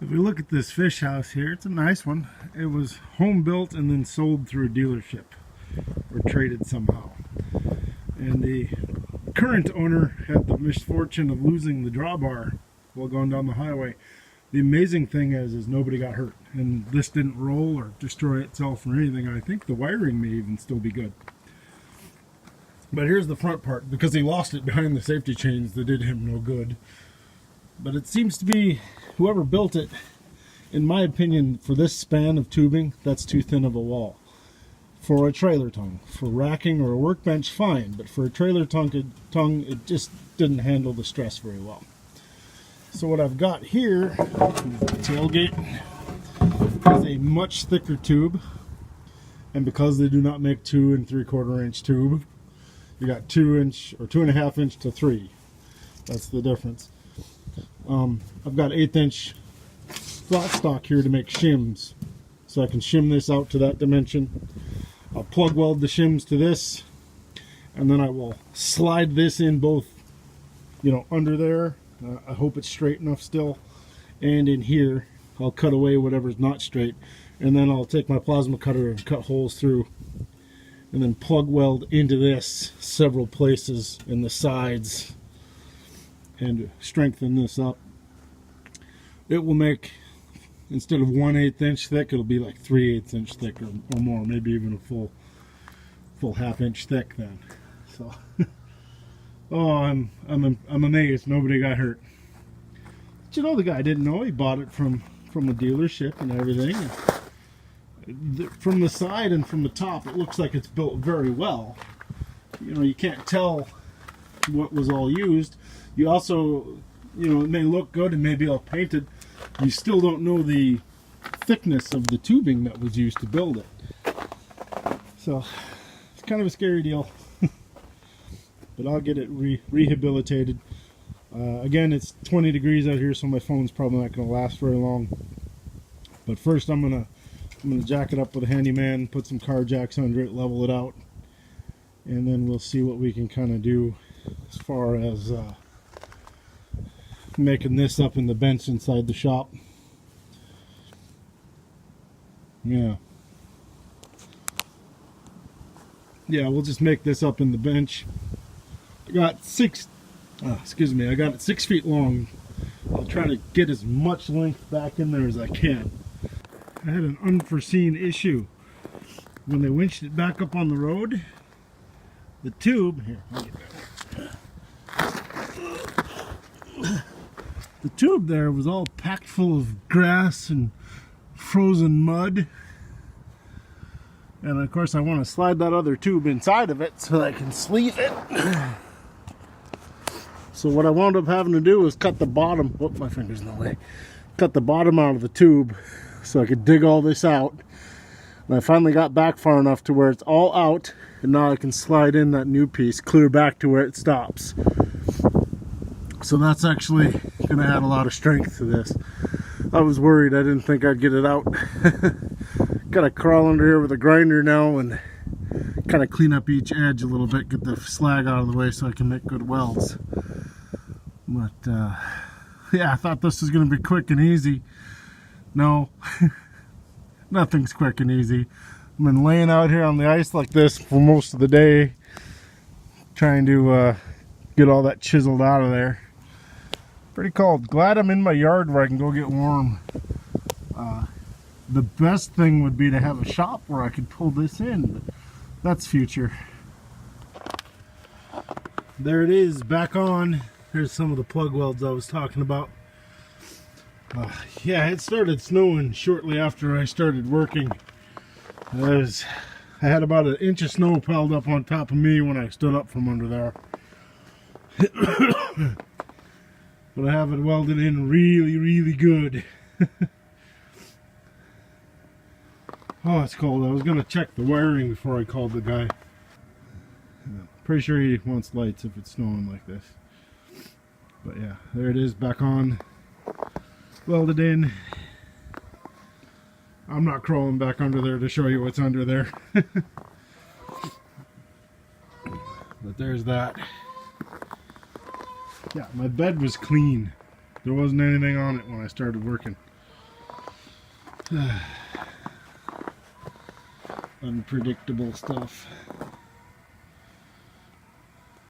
If we look at this fish house here, it's a nice one. It was home built and then sold through a dealership or traded somehow. And the current owner had the misfortune of losing the drawbar while going down the highway. The amazing thing is nobody got hurt, and this didn't roll or destroy itself or anything. I think the wiring may even still be good. But here's the front part, because he lost it behind the safety chains that did him no good. But it seems to be whoever built it, in my opinion, for this span of tubing, that's too thin of a wall. For a trailer tongue, for racking or a workbench, fine, but for a trailer tongue, it just didn't handle the stress very well. So what I've got here, the tailgate, is a much thicker tube, and because they do not make 2 3/4 inch tube, you got 2 inch or 2.5 inch to 3. That's the difference. I've got 1/8 inch flat stock here to make shims, so I can shim this out to that dimension. I'll plug weld the shims to this, and then I will slide this in both, under there. I hope it's straight enough still, and in here I'll cut away whatever's not straight, and then I'll take my plasma cutter and cut holes through, and then plug weld into this several places in the sides and strengthen this up. It will make, instead of 1/8 inch thick, it'll be like 3/8 inch thick or more, maybe even a full 1/2 inch thick then. So oh, I'm amazed nobody got hurt. But the guy didn't know. He bought it from a dealership and everything. From the side and from the top, it looks like it's built very well. You can't tell what was all used. You also, it may look good and may be all painted. You still don't know the thickness of the tubing that was used to build it. So it's kind of a scary deal. But I'll get it rehabilitated. Again, it's 20 degrees out here, so my phone's probably not going to last very long. But first, I'm gonna jack it up with a handyman, put some car jacks under it, level it out, and then we'll see what we can kind of do as far as making this up in the bench inside the shop. Yeah, we'll just make this up in the bench. I got I got it 6 feet long. I'll try to get as much length back in there as I can. I had an unforeseen issue. When they winched it back up on the road, the tube, here, I'll get that. The tube there was all packed full of grass and frozen mud. And of course I want to slide that other tube inside of it so that I can sleeve it. So what I wound up having to do was cut the bottom, whoop, my finger's in the way, cut the bottom out of the tube so I could dig all this out. And I finally got back far enough to where it's all out, and now I can slide in that new piece clear back to where it stops. So that's actually going to add a lot of strength to this. I was worried, I didn't think I'd get it out. Gotta crawl under here with a grinder now and kind of clean up each edge a little bit, get the slag out of the way so I can make good welds. But yeah, I thought this was going to be quick and easy. No, nothing's quick and easy. I've been laying out here on the ice like this for most of the day, trying to get all that chiseled out of there. Pretty cold. Glad I'm in my yard where I can go get warm. The best thing would be to have a shop where I could pull this in, but that's future. There it is, back on. Here's some of the plug welds I was talking about. Yeah, it started snowing shortly after I started working. I had about 1 inch of snow piled up on top of me when I stood up from under there. But I have it welded in really, really good. Oh, it's cold. I was going to check the wiring before I called the guy. Pretty sure he wants lights if it's snowing like this. But yeah, there it is, back on. Welded in. I'm not crawling back under there to show you what's under there. But there's that. Yeah, my bed was clean. There wasn't anything on it when I started working. Unpredictable stuff.